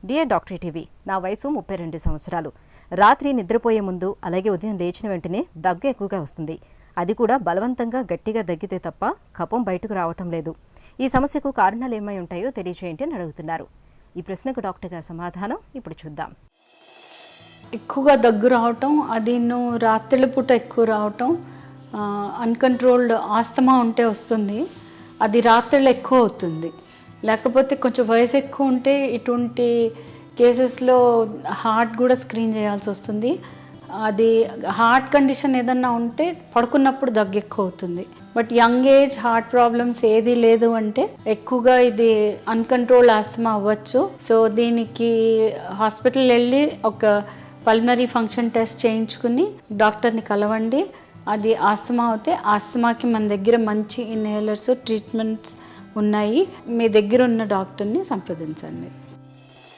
Dear doctor TV, నా వయసు 32 సంవత్సరాలు. రాత్రి నిద్రపోయే ముందు అలాగే ఉదయం లేచిన వెంటనే దగ్గు ఎక్కువగా వస్తుంది. అది కూడా బలవంతంగా గట్టిగా దగ్గితే తప్ప కఫం బయటకు రావటం లేదు. ఈ సమస్యకు కారణాలు ఏమై ఉంటాయో తెలియజేయండి అని అడుగుతున్నారు. ఈ ప్రశ్నకు డాక్టర్ గారి సమాధానం ఇప్పుడు చూద్దాం. ఎక్కువగా దగ్గు రావటం, అది రాత్రిళ్ళ పూట ఎక్కువ రావటం, అన్కంట్రోల్డ్ ఆస్తమా ఉంటే వస్తుంది. అది రాత్రిళ్ళు ఎక్కువ అవుతుంది. లేకపోతే కొంచెం వయసు ఎక్కువ ఉంటే ఇటువంటి కేసెస్లో హార్ట్ కూడా స్క్రీన్ చేయాల్సి వస్తుంది. అది హార్ట్ కండిషన్ ఏదన్నా ఉంటే పడుకున్నప్పుడు దగ్గు ఎక్కువ అవుతుంది. But young age heart problems ఏది లేదు అంటే ఎక్కువగా ఇది అన్కంట్రోల్డ్ ఆస్తమా అవ్వచ్చు. సో దీనికి హాస్పిటల్ వెళ్ళి ఒక పల్మనరీ ఫంక్షన్ టెస్ట్ చేయించుకుని డాక్టర్ని కలవండి. అది ఆస్తమా అయితే ఆస్తమాకి మన దగ్గర మంచి ఇన్హేలర్స్ ట్రీట్మెంట్స్ ఉన్నాయి. మీ దగ్గర ఉన్న డాక్టర్ని సంప్రదించండి.